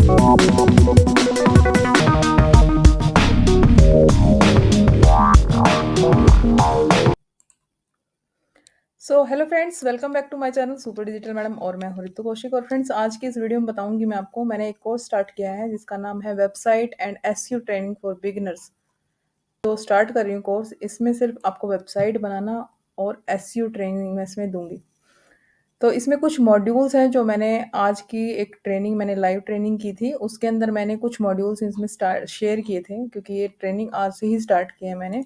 So hello friends, welcome back to my channel super digital madam. और मैं हूं रितु कौशिक। और फ्रेंड्स, आज की इस वीडियो में बताऊंगी मैं आपको, मैंने एक कोर्स स्टार्ट किया है जिसका नाम है website and SEO training for beginners. तो स्टार्ट कर रही हूँ कोर्स। इसमें सिर्फ आपको वेबसाइट बनाना और एसईओ ट्रेनिंग मैं इसमें दूंगी। तो इसमें कुछ मॉड्यूल्स हैं जो मैंने आज की एक ट्रेनिंग, मैंने लाइव ट्रेनिंग की थी, उसके अंदर मैंने कुछ मॉड्यूल्स इसमें स्टार्ट शेयर किए थे, क्योंकि ये ट्रेनिंग आज से ही स्टार्ट की है मैंने।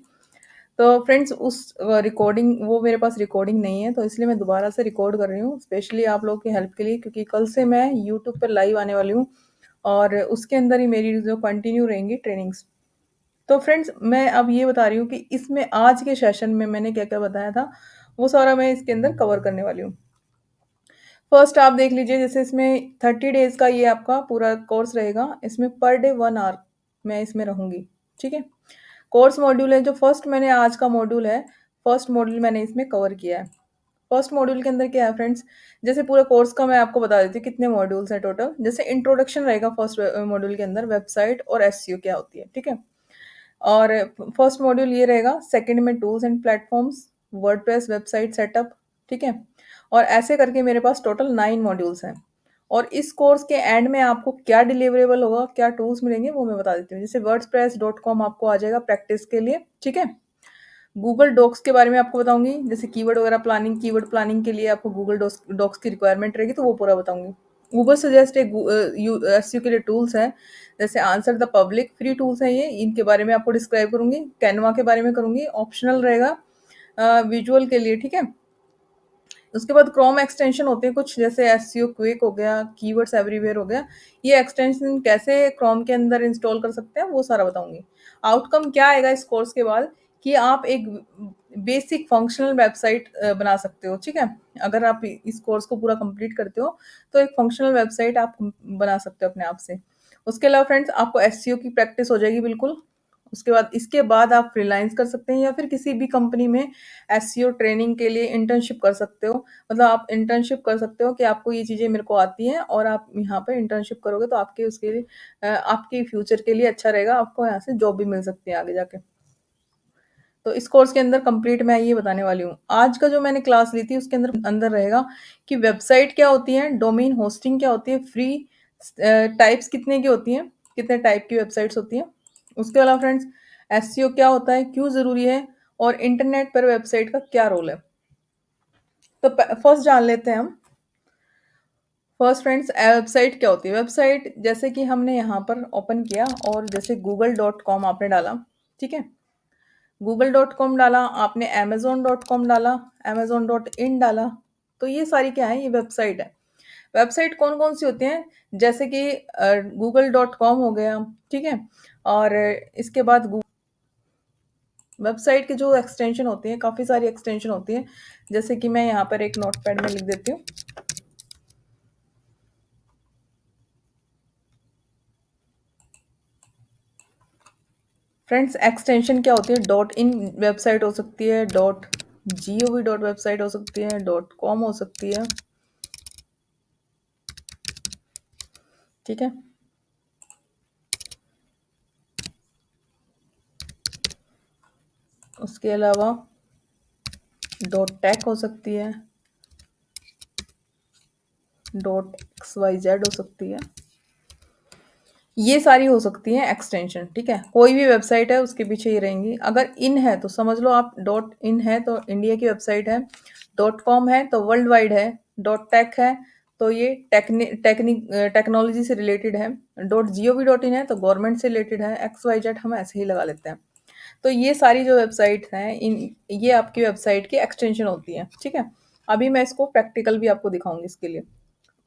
तो फ्रेंड्स, उस रिकॉर्डिंग, वो मेरे पास रिकॉर्डिंग नहीं है, तो इसलिए मैं दोबारा से रिकॉर्ड कर रही हूँ स्पेशली आप लोगों की हेल्प के लिए, क्योंकि कल से मैं यूट्यूब पर लाइव आने वाली हूँ और उसके अंदर ही मेरी जो कंटिन्यू रहेंगी ट्रेनिंग्स। तो फ्रेंड्स, मैं अब ये बता रही हूँ कि इसमें आज के सेशन में मैंने क्या क्या बताया था, वो सारा मैं इसके अंदर कवर करने वाली हूँ। फर्स्ट आप देख लीजिए, जैसे इसमें 30 डेज का ये आपका पूरा कोर्स रहेगा। इसमें पर डे 1 आवर मैं इसमें रहूँगी। ठीक है। कोर्स मॉड्यूल है जो फर्स्ट, मैंने आज का मॉड्यूल है, फर्स्ट मॉड्यूल मैंने इसमें कवर किया है। फर्स्ट मॉड्यूल के अंदर क्या है फ्रेंड्स, जैसे पूरा कोर्स का मैं आपको बता देती हूँ कितने मॉड्यूल्स हैं टोटल। जैसे इंट्रोडक्शन रहेगा फर्स्ट मॉड्यूल के अंदर, वेबसाइट और एसईओ क्या होती है। ठीक है। और फर्स्ट मॉड्यूल ये रहेगा। सेकंड में tools and platforms, WordPress website setup. ठीक है। और ऐसे करके मेरे पास टोटल 9 मॉड्यूल्स हैं। और इस कोर्स के एंड में आपको क्या डिलीवरेबल होगा, क्या टूल्स मिलेंगे, वो मैं बता देती हूँ। जैसे वर्डप्रेस.com आपको आ जाएगा प्रैक्टिस के लिए। ठीक है। गूगल डॉक्स के बारे में आपको बताऊंगी, जैसे कीवर्ड वगैरह प्लानिंग, कीवर्ड प्लानिंग के लिए आपको गूगल डॉक्स की रिक्वायरमेंट रहेगी, तो वो पूरा बताऊंगी। गूगल सजेस्ट एक एसईओ के लिए टूल्स हैं, जैसे answer the public, free tools हैं ये, इनके बारे में आपको डिस्क्राइब करूंगी। कैनवा के बारे में करूंगी, ऑप्शनल रहेगा विजुअल के लिए। ठीक है। उसके बाद क्रोम एक्सटेंशन होते हैं कुछ, जैसे एसईओ क्विक हो गया, कीवर्ड्स एवरीवेयर हो गया। ये एक्सटेंशन कैसे क्रोम के अंदर इंस्टॉल कर सकते हैं, वो सारा बताऊंगी। आउटकम क्या आएगा इस कोर्स के बाद, कि आप एक बेसिक फंक्शनल वेबसाइट बना सकते हो। ठीक है। अगर आप इस कोर्स को पूरा कंप्लीट करते हो, तो एक फंक्शनल वेबसाइट आप बना सकते हो अपने आप से। उसके अलावा फ्रेंड्स, आपको एसईओ की प्रैक्टिस हो जाएगी बिल्कुल। उसके बाद, इसके बाद आप फ्रीलांस कर सकते हैं या फिर किसी भी कंपनी में एसईओ ट्रेनिंग के लिए इंटर्नशिप कर सकते हो। मतलब आप इंटर्नशिप कर सकते हो कि आपको ये चीज़ें मेरे को आती हैं, और आप यहाँ पे इंटर्नशिप करोगे तो आपके उसके लिए आपके फ्यूचर के लिए अच्छा रहेगा, आपको यहाँ से जॉब भी मिल सकती है आगे जाके। तो इस कोर्स के अंदर कंप्लीट मैं ये बताने वाली हूँ। आज का जो मैंने क्लास ली थी उसके अंदर अंदर रहेगा कि वेबसाइट क्या होती है, डोमेन होस्टिंग क्या होती है, फ्री टाइप्स कितने की होती हैं, कितने टाइप की वेबसाइट्स होती हैं। उसके अलावा फ्रेंड्स, एसईओ क्या होता है, क्यों ज़रूरी है, और इंटरनेट पर वेबसाइट का क्या रोल है। तो फर्स्ट जान लेते हैं हम। फर्स्ट फ्रेंड्स, वेबसाइट क्या होती है। वेबसाइट जैसे कि हमने यहाँ पर ओपन किया और जैसे google.com आपने डाला। ठीक है। google.com डाला आपने, amazon.com डाला, amazon.in डाला, तो ये सारी क्या है, ये वेबसाइट है। वेबसाइट कौन कौन सी होती हैं, जैसे कि google.com हो गया। ठीक है। और इसके बाद वेबसाइट के जो एक्सटेंशन होती हैं, काफ़ी सारी एक्सटेंशन होती हैं, जैसे कि मैं यहाँ पर एक नोटपैड में लिख देती हूँ। फ्रेंड्स, एक्सटेंशन क्या होती है, डॉट इन वेबसाइट हो सकती है, डॉट जीओवी डॉट वेबसाइट हो सकती है, डॉट कॉम हो सकती है। ठीक है। उसके अलावा डॉट टेक हो सकती है, डॉट XYZ हो सकती है। ये सारी हो सकती हैं एक्सटेंशन। ठीक है। कोई भी वेबसाइट है उसके पीछे ये रहेंगी। अगर इन है तो समझ लो आप, डॉट इन है तो इंडिया की वेबसाइट है, डॉट कॉम है तो वर्ल्ड वाइड है, डॉट टेक है तो ये टेक्नोलॉजी से रिलेटेड है, डॉट जीओवी डॉट इन है तो गवर्नमेंट से रिलेटेड है, XYZ हम ऐसे ही लगा लेते हैं। तो ये सारी जो वेबसाइट हैं, इन ये आपकी वेबसाइट की एक्सटेंशन होती है। ठीक है। अभी मैं इसको प्रैक्टिकल भी आपको दिखाऊंगी इसके लिए।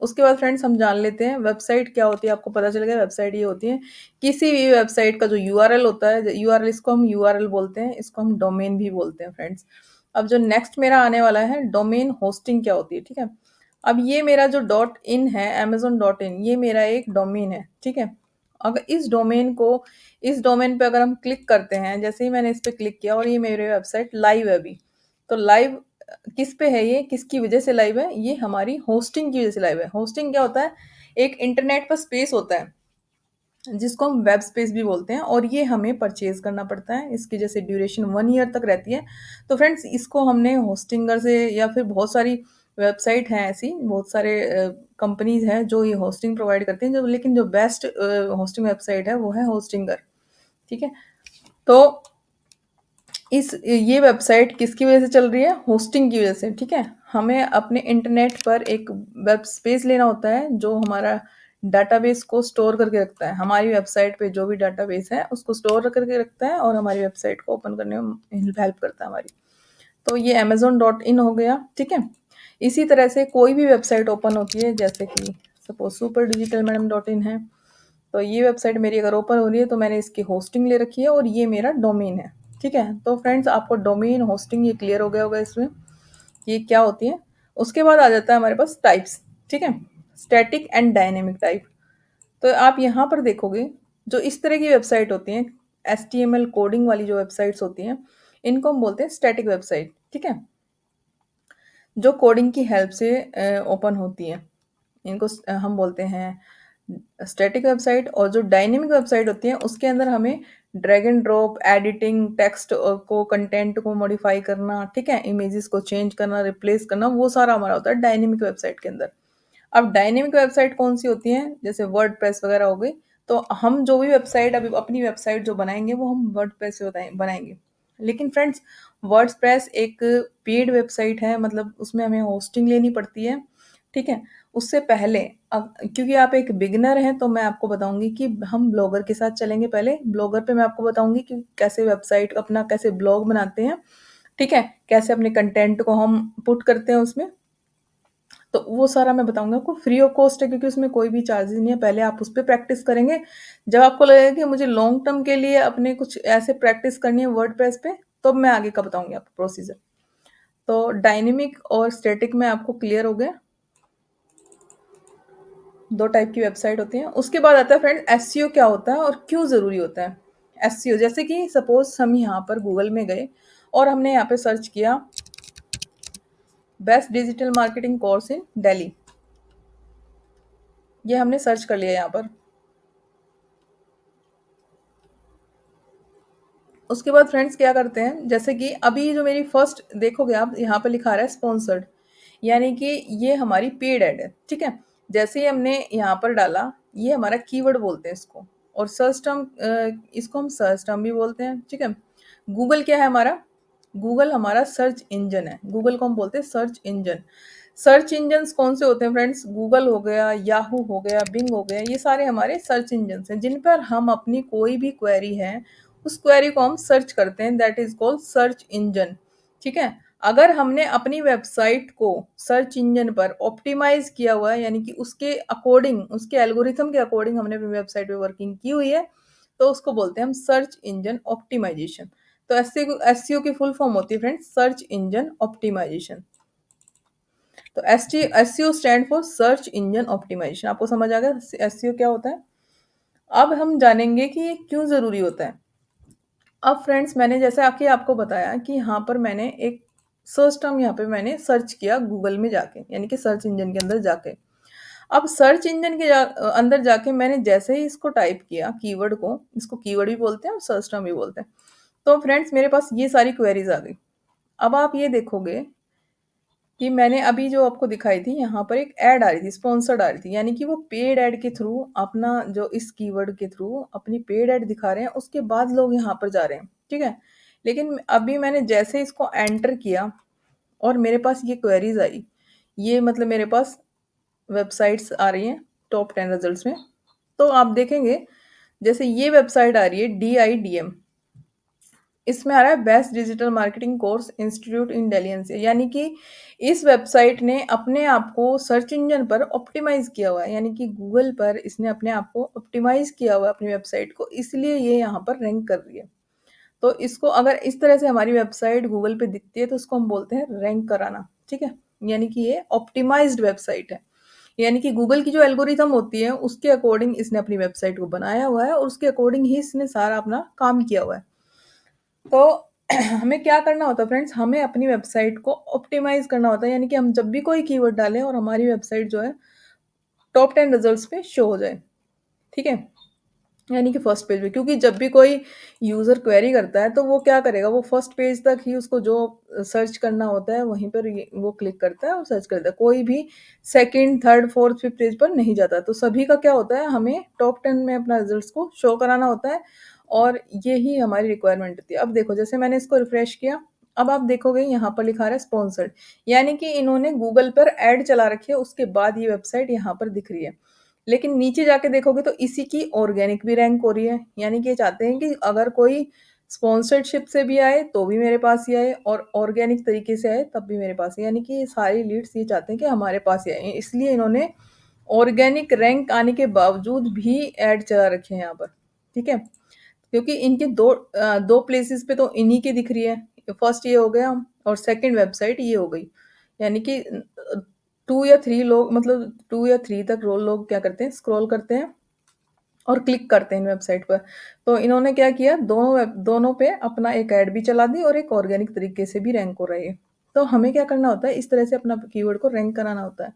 उसके बाद फ्रेंड्स, हम जान लेते हैं वेबसाइट क्या होती है। आपको पता चल गया वेबसाइट ये होती है, किसी भी वेबसाइट का जो यूआरएल होता है, यूआरएल, इसको हम यूआरएल बोलते हैं, इसको हम डोमेन भी बोलते हैं फ्रेंड्स। अब जो नेक्स्ट मेरा आने वाला है, डोमेन होस्टिंग क्या होती है। ठीक है। अब ये मेरा जो डॉट इन है, amazon.in, ये मेरा एक डोमेन है। ठीक है। अगर इस डोमेन पे अगर हम क्लिक करते हैं, जैसे ही मैंने इस पे क्लिक किया और ये मेरी वेबसाइट लाइव है अभी, तो लाइव किस पे है, ये किसकी वजह से लाइव है, ये हमारी होस्टिंग की वजह से लाइव है। होस्टिंग क्या होता है, एक इंटरनेट पर स्पेस होता है, जिसको हम वेब स्पेस भी बोलते हैं, और ये हमें परचेज़ करना पड़ता है। इसकी जैसे ड्यूरेशन 1 ईयर तक रहती है। तो फ्रेंड्स इसको हमने होस्टिंगर से, या फिर बहुत सारी वेबसाइट हैं ऐसी, बहुत सारे कंपनीज़ हैं जो ये होस्टिंग प्रोवाइड करती हैं, जो लेकिन जो बेस्ट होस्टिंग वेबसाइट है वो है होस्टिंगर, ठीक है? तो इस ये वेबसाइट किसकी वजह से चल रही है? होस्टिंग की वजह से, ठीक है? हमें अपने इंटरनेट पर एक वेब स्पेस लेना होता है जो हमारा डाटाबेस को स्टोर करके रखता है। हमारी वेबसाइट पे जो भी डाटाबेस है उसको स्टोर करके रखता है और हमारी वेबसाइट को ओपन करने में हेल्प करता है हमारी। तो ये amazon.in हो गया, ठीक है? इसी तरह से कोई भी वेबसाइट ओपन होती है, जैसे कि सपोज़ superdigitalmadam.in है। तो ये वेबसाइट मेरी अगर ओपन हो रही है तो मैंने इसकी होस्टिंग ले रखी है और ये मेरा डोमेन है, ठीक है? तो फ्रेंड्स आपको डोमेन, होस्टिंग ये क्लियर हो गया होगा इसमें, ये क्या होती है। उसके बाद आ जाता है हमारे पास टाइप्स, ठीक है? Static and dynamic type. तो आप यहाँ पर देखोगे जो इस तरह की वेबसाइट होती हैं, HTML कोडिंग वाली जो वेबसाइट्स होती हैं, इनको हम बोलते हैं स्टैटिक वेबसाइट, ठीक है? जो कोडिंग की हेल्प से ओपन होती हैं। इनको हम बोलते हैं स्टैटिक वेबसाइट। और जो डायनेमिक वेबसाइट होती है उसके अंदर हमें drag and drop, editing, text को, कंटेंट को मॉडिफाई करना, ठीक है? इमेजेस को चेंज करना, रिप्लेस करना, वो सारा हमारा होता है डायनेमिक वेबसाइट के अंदर। अब डायनेमिक वेबसाइट कौन-सी होती हैं? जैसे वर्डप्रेस वगैरह हो गई। तो हम जो भी वेबसाइट अभी अपनी वेबसाइट जो बनाएँगे वो हम वर्डप्रेस से बनाएँगे। लेकिन फ्रेंड्स वर्डप्रेस एक पेड वेबसाइट है, मतलब उसमें हमें होस्टिंग लेनी पड़ती है, ठीक है? उससे पहले अब क्योंकि आप एक बिगिनर हैं तो मैं आपको बताऊँगी कि हम ब्लॉगर के साथ चलेंगे पहले। ब्लॉगर पे मैं आपको बताऊँगी कि कैसे वेबसाइट अपना कैसे ब्लॉग बनाते हैं, ठीक है? कैसे अपने कंटेंट को हम पुट करते हैं उसमें। तो वो सारा मैं बताऊँगी आपको, फ्री ऑफ कॉस्ट है क्योंकि उसमें कोई भी चार्जेज़ नहीं है। पहले आप उस पे प्रैक्टिस करेंगे। जब आपको लगेगा कि मुझे लॉन्ग टर्म के लिए अपने कुछ ऐसे प्रैक्टिस करनी है वर्डप्रेस पे, तब मैं आगे का बताऊँगी आपको प्रोसीजर। तो डायनेमिक और स्टैटिक में आपको क्लियर हो गया। 2 टाइप की वेबसाइट होती हैं। उसके बाद आता है फ्रेंड एसईओ क्या होता है और क्यों ज़रूरी होता है? एसईओ जैसे कि सपोज़ हम यहाँ पर गूगल में गए और हमने यहाँ पे सर्च किया best digital marketing course in Delhi. ये हमने सर्च कर लिया यहाँ पर। उसके बाद फ्रेंड्स क्या करते हैं, जैसे कि अभी जो मेरी फर्स्ट देखोगे आप यहाँ पे लिखा रहा है स्पॉन्सर्ड, यानी कि ये हमारी पेड ऐड है, ठीक है? जैसे ही हमने यहाँ पर डाला, ये हमारा कीवर्ड बोलते हैं इसको, और सर्च टर्म इसको हम सर्च टर्म भी बोलते हैं, ठीक है? गूगल क्या है हमारा? गूगल हमारा सर्च इंजन है। गूगल को हम बोलते हैं सर्च इंजन। सर्च इंजन्स कौन से होते हैं फ्रेंड्स? गूगल हो गया, याहू हो गया, बिंग हो गया, ये सारे हमारे सर्च इंजन्स हैं जिन पर हम अपनी कोई भी क्वेरी है उस क्वेरी को हम सर्च करते हैं, that is called search engine, ठीक है? अगर हमने अपनी वेबसाइट को सर्च इंजन पर ऑप्टिमाइज किया हुआ है, यानी कि उसके अकॉर्डिंग, उसके एल्गोरिथम के अकॉर्डिंग हमने अपनी वेबसाइट पे वर्किंग की हुई है, तो उसको बोलते हैं हम सर्च इंजन ऑप्टिमाइजेशन। तो एसईओ की फुल फॉर्म होती है फ्रेंड्स सर्च इंजन ऑप्टिमाइजेशन। तो SEO stand for search engine optimisation. आपको समझ आ गया एसईओ क्या होता है? अब हम जानेंगे कि ये क्यों ज़रूरी होता है। अब फ्रेंड्स मैंने जैसे आके आपको बताया कि यहाँ पर मैंने एक सर्च टर्म यहाँ पे मैंने सर्च किया गूगल में जाके, यानी कि सर्च इंजन के अंदर जाके। अब सर्च इंजन के अंदर जाके मैंने जैसे ही इसको टाइप किया कीवर्ड को, इसको कीवर्ड भी बोलते हैं और सर्च टर्म भी बोलते हैं। तो फ्रेंड्स मेरे पास ये सारी क्वेरीज आ गई। अब आप ये देखोगे कि मैंने अभी जो आपको दिखाई थी यहाँ पर एक ऐड आ रही थी, स्पॉन्सर्ड आ रही थी, यानी कि वो पेड ऐड के थ्रू अपना जो इस कीवर्ड के थ्रू अपनी पेड ऐड दिखा रहे हैं, उसके बाद लोग यहाँ पर जा रहे हैं, ठीक है? लेकिन अभी मैंने जैसे इसको एंटर किया और मेरे पास ये क्वेरीज आई, ये मतलब मेरे पास वेबसाइट्स आ रही हैं टॉप 10 रिजल्ट्स में। तो आप देखेंगे जैसे ये वेबसाइट आ रही है DIDM, इसमें आ रहा है best digital marketing course institute इन दिल्ली एनसीआर, यानी कि इस वेबसाइट ने अपने आप को सर्च इंजन पर ऑप्टिमाइज किया हुआ है, यानी कि गूगल पर इसने अपने आप को ऑप्टिमाइज किया हुआ है अपनी वेबसाइट को, इसलिए ये यहाँ पर रैंक कर रही है। तो इसको अगर इस तरह से हमारी वेबसाइट गूगल पे दिखती है तो उसको हम बोलते हैं रैंक कराना, ठीक है? यानी कि ये ऑप्टिमाइज्ड वेबसाइट है, यानी कि गूगल की जो एल्गोरिथम होती है उसके अकॉर्डिंग इसने अपनी वेबसाइट को बनाया हुआ है और उसके अकॉर्डिंग ही इसने सारा अपना काम किया हुआ है। तो हमें क्या करना होता है फ्रेंड्स, हमें अपनी वेबसाइट को ऑप्टिमाइज करना होता है, यानी कि हम जब भी कोई कीवर्ड डालें और हमारी वेबसाइट जो है टॉप 10 रिजल्ट्स पे शो हो जाए, ठीक है? यानी कि फर्स्ट पेज पे, क्योंकि जब भी कोई यूज़र क्वेरी करता है तो वो क्या करेगा, वो फर्स्ट पेज तक ही उसको जो सर्च करना होता है वहीं पर वो क्लिक करता है और सर्च करता है। कोई भी second, third, fourth, fifth page पर नहीं जाता। तो सभी का क्या होता है, हमें टॉप 10 में अपना रिजल्ट्स को शो कराना होता है और यही हमारी रिक्वायरमेंट होती है। अब देखो, जैसे मैंने इसको रिफ्रेश किया, अब आप देखोगे यहाँ पर लिखा रहा है स्पॉन्सर्ड, यानी कि इन्होंने गूगल पर ऐड चला रखी है, उसके बाद ये वेबसाइट यहाँ पर दिख रही है। लेकिन नीचे जाके देखोगे तो इसी की ऑर्गेनिक भी रैंक हो रही है, यानी कि ये चाहते हैं कि अगर कोई स्पॉन्सरशिप से भी आए तो भी मेरे पास ही आए और ऑर्गेनिक तरीके से आए तब भी मेरे पास ही, यानी कि ये सारी लीड्स ये चाहते हैं कि हमारे पास ही आए, इसलिए इन्होंने ऑर्गेनिक रैंक आने के बावजूद भी ऐड चला रखे हैं यहाँ पर। ठीक है, क्योंकि इनके दो प्लेसेस पे तो इन्हीं की दिख रही है। फर्स्ट ये हो गया और सेकंड वेबसाइट ये हो गई, यानी कि 2 या 3 लोग, मतलब 2 या 3 तक रो लोग क्या करते हैं, स्क्रॉल करते हैं और क्लिक करते हैं इन वेबसाइट पर। तो इन्होंने क्या किया, दोनों पे अपना एक ऐड भी चला दी और एक ऑर्गेनिक तरीके से भी रैंक हो रही है। तो हमें क्या करना होता है, इस तरह से अपना कीवर्ड को रैंक कराना होता है।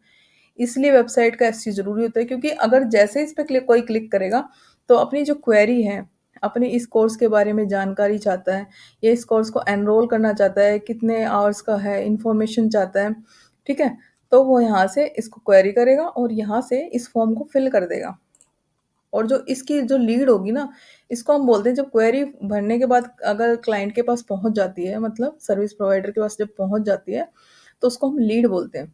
इसलिए वेबसाइट का एसईओ ज़रूरी होता है, क्योंकि अगर जैसे इस पे कोई क्लिक करेगा तो अपनी जो क्वेरी है, अपने इस कोर्स के बारे में जानकारी चाहता है या इस कोर्स को एनरोल करना चाहता है, कितने आवर्स का है, इन्फॉर्मेशन चाहता है, ठीक है? तो वो यहाँ से इसको क्वेरी करेगा और यहाँ से इस फॉर्म को फिल कर देगा। और जो इसकी जो लीड होगी ना, इसको हम बोलते हैं, जब क्वेरी भरने के बाद अगर क्लाइंट के पास पहुँच जाती है, मतलब सर्विस प्रोवाइडर के पास जब पहुँच जाती है, तो उसको हम लीड बोलते हैं।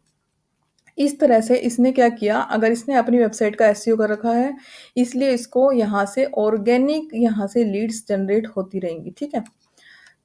इस तरह से इसने क्या किया, अगर इसने अपनी वेबसाइट का एसईओ कर रखा है, इसलिए इसको यहाँ से ऑर्गेनिक यहाँ से लीड्स जनरेट होती रहेंगी, ठीक है?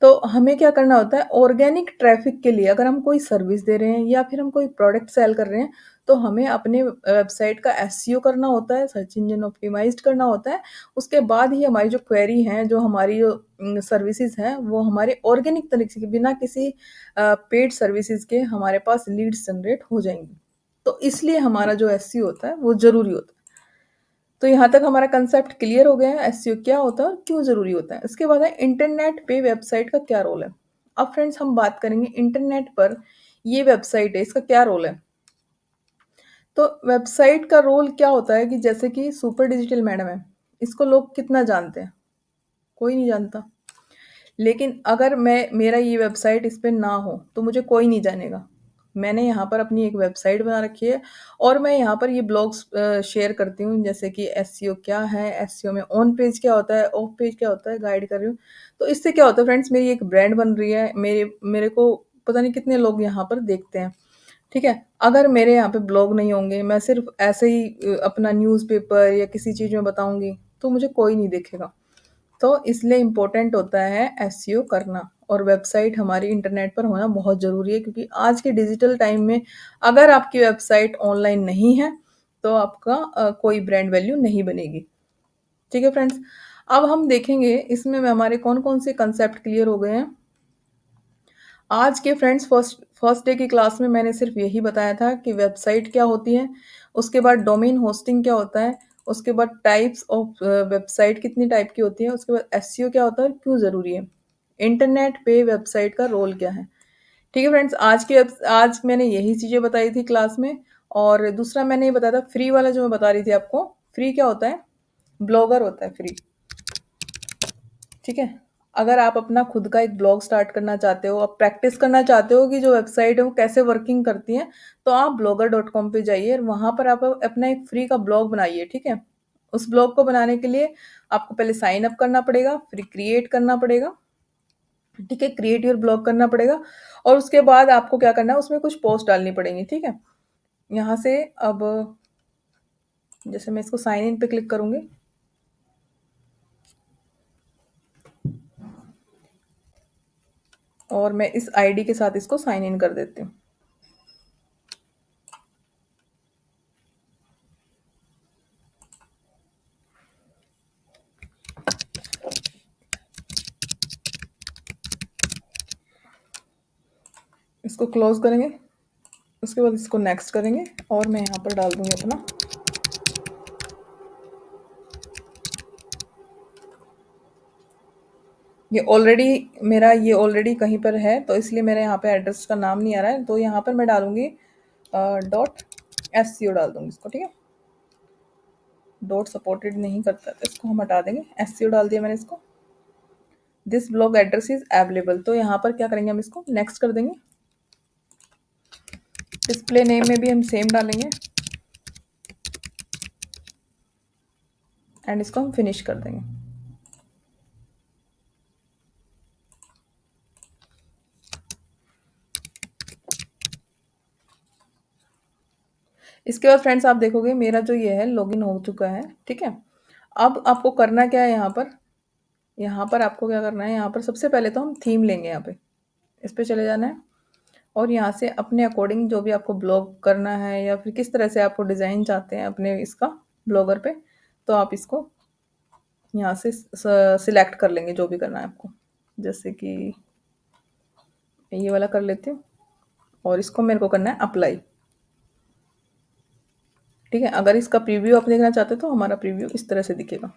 तो हमें क्या करना होता है, ऑर्गेनिक ट्रैफ़िक के लिए अगर हम कोई सर्विस दे रहे हैं या फिर हम कोई प्रोडक्ट सेल कर रहे हैं, तो हमें अपने वेबसाइट का एसईओ करना होता है, सर्च इंजन ऑप्टिमाइज़्ड करना होता है। उसके बाद ही हमारी जो क्वेरी हैं, जो हमारी जो सर्विसेज़ हैं, वो हमारे ऑर्गेनिक तरीके से बिना किसी पेड सर्विसेज़ के हमारे पास लीड्स जनरेट हो जाएँगी। तो इसलिए हमारा जो एसईओ होता है, वो ज़रूरी होता है। तो यहाँ तक हमारा कंसेप्ट क्लियर हो गया है, एसईओ क्या होता है और क्यों ज़रूरी होता है। इसके बाद है इंटरनेट पे वेबसाइट का क्या रोल है। अब फ्रेंड्स हम बात करेंगे इंटरनेट पर ये वेबसाइट है, इसका क्या रोल है। तो वेबसाइट का रोल क्या होता है कि जैसे कि सुपर डिजिटल मैडम है, इसको लोग कितना जानते हैं? कोई नहीं जानता। लेकिन अगर मेरा ये वेबसाइट इस पे ना हो, तो मुझे कोई नहीं जानेगा। मैंने यहाँ पर अपनी एक वेबसाइट बना रखी है और मैं यहाँ पर ये ब्लॉग्स शेयर करती हूँ, जैसे कि एसईओ क्या है, एसईओ में ऑन पेज क्या होता है, ऑफ पेज क्या होता है, गाइड कर रही हूँ। तो इससे क्या होता है फ्रेंड्स, मेरी एक ब्रांड बन रही है, मेरे मेरे को पता नहीं कितने लोग यहाँ पर देखते हैं, ठीक है? अगर मेरे यहाँ पे ब्लॉग नहीं होंगे, मैं सिर्फ़ ऐसे ही अपना न्यूज़पेपर या किसी चीज़ में बताऊँगी, तो मुझे कोई नहीं देखेगा। तो इसलिए इम्पोर्टेंट होता है एसईओ करना और वेबसाइट हमारी इंटरनेट पर होना बहुत ज़रूरी है, क्योंकि आज के डिजिटल टाइम में अगर आपकी वेबसाइट ऑनलाइन नहीं है, तो आपका कोई ब्रांड वैल्यू नहीं बनेगी। ठीक है फ्रेंड्स? अब हम देखेंगे इसमें हमारे कौन-कौन से कंसेप्ट क्लियर हो गए हैं। आज के फ्रेंड्स फर्स्ट फर्स्ट डे की क्लास में मैंने सिर्फ यही बताया था कि वेबसाइट क्या होती है, उसके बाद डोमेन होस्टिंग क्या होता है, उसके बाद टाइप्स ऑफ वेबसाइट कितनी टाइप की होती है, उसके बाद एसईओ क्या होता है और क्यों ज़रूरी है, इंटरनेट पे वेबसाइट का रोल क्या है। ठीक है फ्रेंड्स, आज मैंने यही चीज़ें बताई थी क्लास में। और दूसरा मैंने ये बताया था फ्री वाला जो मैं बता रही थी आपको, फ्री क्या होता है, ब्लॉगर होता है फ्री। ठीक है? अगर आप अपना खुद का एक ब्लॉग स्टार्ट करना चाहते हो, आप प्रैक्टिस करना चाहते हो कि जो वेबसाइट है वो कैसे वर्किंग करती है, तो आप blogger.com पे जाइए और वहाँ पर आप अपना एक फ्री का ब्लॉग बनाइए, ठीक है? उस ब्लॉग को बनाने के लिए आपको पहले साइन अप करना पड़ेगा, फिर क्रिएट करना पड़ेगा, ठीक है? क्रिएट योर ब्लॉग करना पड़ेगा और उसके बाद आपको क्या करना है, उसमें कुछ पोस्ट डालनी पड़ेंगी, ठीक है? यहाँ से अब जैसे मैं इसको साइन इन पे क्लिक करूँगी, और मैं इस आईडी के साथ इसको साइन इन कर देती हूँ। इसको क्लोज़ करेंगे, उसके बाद इसको नेक्स्ट करेंगे और मैं यहाँ पर डाल दूँगी अपना, ये ऑलरेडी कहीं पर है, तो इसलिए मेरे यहाँ पे एड्रेस का नाम नहीं आ रहा है, तो यहाँ पर मैं डालूँगी डॉट एससीओ डाल दूँगी इसको, ठीक है? डॉट सपोर्टेड नहीं करता तो इसको हम हटा देंगे। एससीओ डाल दिया मैंने इसको। This blog address is available, तो यहाँ पर क्या करेंगे हम इसको नेक्स्ट कर देंगे। डिस्प्ले नेम में भी हम सेम डालेंगे एंड इसको हम फिनिश कर देंगे। इसके बाद फ्रेंड्स आप देखोगे मेरा जो ये है लॉगिन हो चुका है, ठीक है। अब आपको करना क्या है, यहाँ पर आपको क्या करना है, यहाँ पर सबसे पहले तो हम थीम लेंगे, यहाँ पे इस पे चले जाना है और यहाँ से अपने अकॉर्डिंग जो भी आपको ब्लॉग करना है या फिर किस तरह से आपको डिज़ाइन चाहते हैं अपने इसका ब्लॉगर पे, तो आप इसको यहाँ से सिलेक्ट कर लेंगे जो भी करना है आपको। जैसे कि ये वाला कर लेती हूँ और इसको मेरे को करना है अप्लाई, ठीक है। अगर इसका प्रीव्यू आप देखना चाहते हो तो हमारा प्रीव्यू इस तरह से दिखेगा।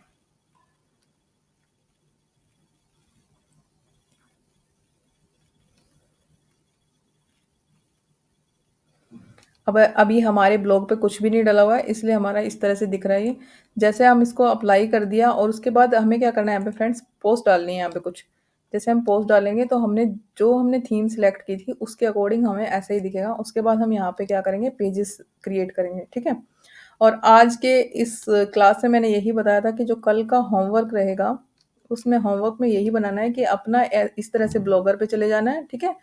अब अभी हमारे ब्लॉग पे कुछ भी नहीं डला हुआ है इसलिए हमारा इस तरह से दिख रहा है ये। जैसे हम इसको अप्लाई कर दिया और उसके बाद हमें क्या करना है, यहाँ पे फ्रेंड्स पोस्ट डालनी है यहाँ पे कुछ। जैसे हम पोस्ट डालेंगे तो हमने थीम सेलेक्ट की थी उसके अकॉर्डिंग हमें ऐसे ही दिखेगा। उसके बाद हम यहाँ पे क्या करेंगे, पेजेस क्रिएट करेंगे, ठीक है। और आज के इस क्लास में मैंने यही बताया था कि जो कल का होमवर्क रहेगा उसमें होमवर्क में यही बनाना है कि अपना इस तरह से ब्लॉगर पे चले जाना है, ठीक है।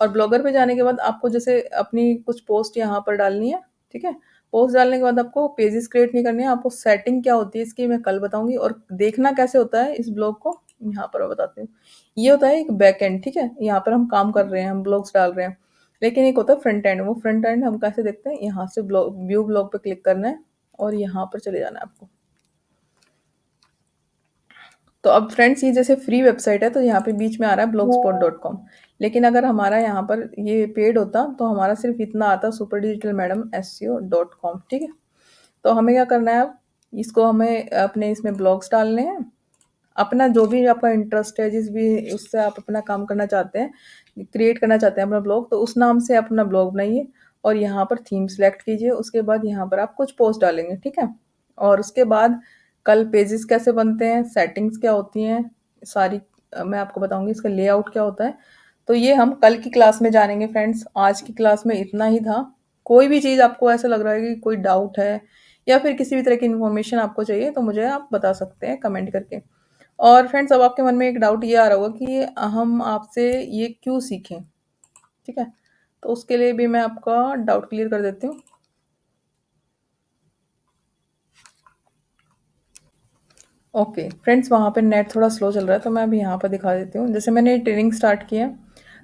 और ब्लॉगर पे जाने के बाद आपको जैसे अपनी कुछ पोस्ट यहाँ पर डालनी है, ठीक है। पोस्ट डालने के बाद आपको पेजेस क्रिएट नहीं करनी है, आपको सेटिंग क्या होती है इसकी मैं कल बताऊंगी। और देखना कैसे होता है इस ब्लॉग को यहाँ पर मैं बताती हूँ। ये होता है एक बैक एंड, ठीक है। यहाँ पर हम काम कर रहे हैं, हम ब्लॉग्स डाल रहे हैं। लेकिन एक होता है फ्रंट एंड, वो फ्रंट एंड हम कैसे देखते हैं, यहाँ से ब्लॉग व्यू ब्लॉग पे क्लिक करना है और यहाँ पर चले जाना है आपको। तो अब फ्रेंड्स ये जैसे फ्री वेबसाइट है तो यहाँ पे बीच में आ रहा है blogspot.com। लेकिन अगर हमारा यहाँ पर ये पेड होता तो हमारा सिर्फ इतना आता, सुपर डिजिटल मैडम SEO.com, ठीक है। तो हमें क्या करना है, अब इसको हमें अपने इसमें ब्लॉग्स डालने हैं, अपना जो भी आपका इंटरेस्ट है, जिस भी उससे आप अपना काम करना चाहते हैं, क्रिएट करना चाहते हैं अपना ब्लॉग, तो उस नाम से अपना ब्लॉग बनाइए और यहाँ पर थीम सेलेक्ट कीजिए। उसके बाद यहाँ पर आप कुछ पोस्ट डालेंगे, ठीक है। और उसके बाद कल पेजेस कैसे बनते हैं, सेटिंग्स क्या होती हैं, सारी मैं आपको बताऊंगी, इसका लेआउट क्या होता है। तो ये हम कल की क्लास में जानेंगे फ्रेंड्स। आज की क्लास में इतना ही था। कोई भी चीज़ आपको ऐसा लग रहा है कि कोई डाउट है या फिर किसी भी तरह की इन्फॉर्मेशन आपको चाहिए तो मुझे आप बता सकते हैं कमेंट करके। और फ्रेंड्स अब आपके मन में एक डाउट ये आ रहा होगा कि हम आपसे ये क्यों सीखें, ठीक है। तो उसके लिए भी मैं आपका डाउट क्लियर कर देती हूँ। ओके फ्रेंड्स, वहाँ पे नेट थोड़ा स्लो चल रहा है तो मैं अभी यहाँ पर दिखा देती हूँ। जैसे मैंने ट्रेनिंग स्टार्ट की है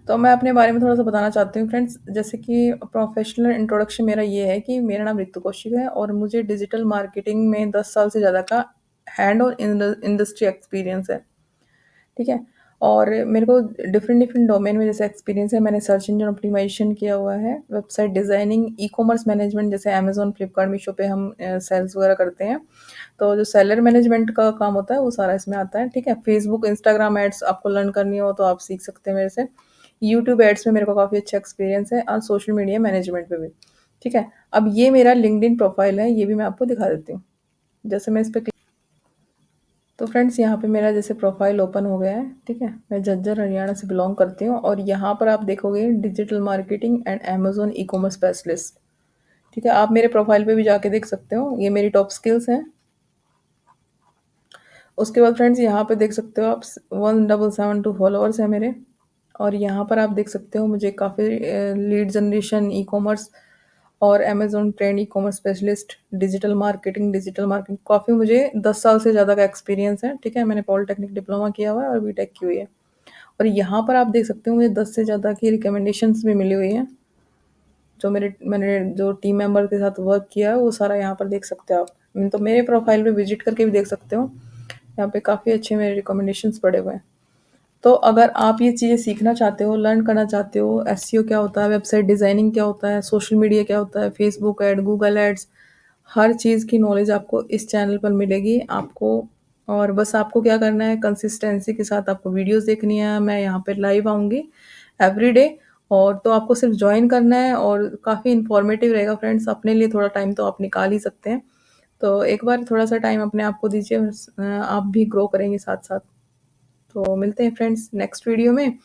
तो मैं अपने बारे में थोड़ा सा बताना चाहती हूँ फ्रेंड्स। जैसे कि प्रोफेशनल इंट्रोडक्शन मेरा ये है कि मेरा नाम रितु कौशिक है और मुझे डिजिटल मार्केटिंग में 10 साल से ज़्यादा का हैंड और इंडस्ट्री एक्सपीरियंस है, ठीक है। और मेरे को डिफरेंट डिफरेंट डोमेन में जैसे एक्सपीरियंस है। मैंने सर्च इंजन ऑप्टिमाइजेशन किया हुआ है, website designing, e commerce management, जैसे अमेजोन फ्लिपकार्ट मीशो पे हम सेल्स वगैरह करते हैं तो जो सेलर मैनेजमेंट का काम होता है वो सारा इसमें आता है, ठीक है। फेसबुक इंस्टाग्राम एड्स आपको लर्न करनी हो तो आप सीख सकते हैं मेरे से। यूट्यूब एड्स में मेरे को काफ़ी अच्छा एक्सपीरियंस है और सोशल मीडिया मैनेजमेंट पे भी, ठीक है। अब ये मेरा लिंक्डइन प्रोफाइल है, ये भी मैं आपको दिखा देती हूँ। जैसे मैं इस पर, तो फ्रेंड्स यहाँ पे मेरा जैसे प्रोफाइल ओपन हो गया है, ठीक है। मैं झज्जर हरियाणा से बिलोंग करती हूँ और यहाँ पर आप देखोगे digital marketing and Amazon e commerce specialist, ठीक है। आप मेरे प्रोफाइल पे भी जाके देख सकते हो, ये मेरी टॉप स्किल्स हैं। उसके बाद फ्रेंड्स यहाँ पे देख सकते हो आप 1772 फॉलोअर्स हैं मेरे। और यहाँ पर आप देख सकते हो मुझे काफ़ी लीड जनरेशन, ई कॉमर्स और Amazon trend, e commerce specialist, digital marketing काफ़ी मुझे 10 साल से ज़्यादा का एक्सपीरियंस है, ठीक है। मैंने पॉलिटेक्निक डिप्लोमा किया हुआ है और बीटेक की हुई है। और यहाँ पर आप देख सकते हो मुझे 10 से ज़्यादा की रिकमेंडेशंस भी मिली हुई हैं। जो मैंने जो टीम मेंबर के साथ वर्क किया है वो सारा यहाँ पर देख सकते हो आप। तो मेरे प्रोफाइल पे विजिट करके भी देख सकते हो, यहाँ पे काफ़ी अच्छे मेरे रिकमेंडेशंस पड़े हुए हैं। तो अगर आप ये चीज़ें सीखना चाहते हो, लर्न करना चाहते हो, एसईओ क्या होता है, वेबसाइट डिज़ाइनिंग क्या होता है, सोशल मीडिया क्या होता है, फेसबुक ऐड, गूगल एड्स, हर चीज़ की नॉलेज आपको इस चैनल पर मिलेगी आपको। और बस आपको क्या करना है, कंसिस्टेंसी के साथ आपको वीडियोस देखनी है। मैं यहाँ पे लाइव आऊँगी एवरीडे, और तो आपको सिर्फ ज्वाइन करना है और काफ़ी इन्फॉर्मेटिव रहेगा फ्रेंड्स। अपने लिए थोड़ा टाइम तो आप निकाल ही सकते हैं। तो एक बार थोड़ा-सा टाइम अपने आप को दीजिए, आप भी ग्रो करेंगे साथ-साथ। तो मिलते हैं फ्रेंड्स नेक्स्ट वीडियो में,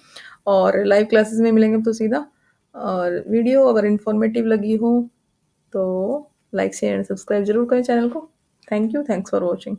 और लाइव क्लासेस में मिलेंगे तो सीधा। और वीडियो अगर इन्फॉर्मेटिव लगी हो तो लाइक शेयर एंड सब्सक्राइब ज़रूर करें चैनल को। Thank you, thanks for watching.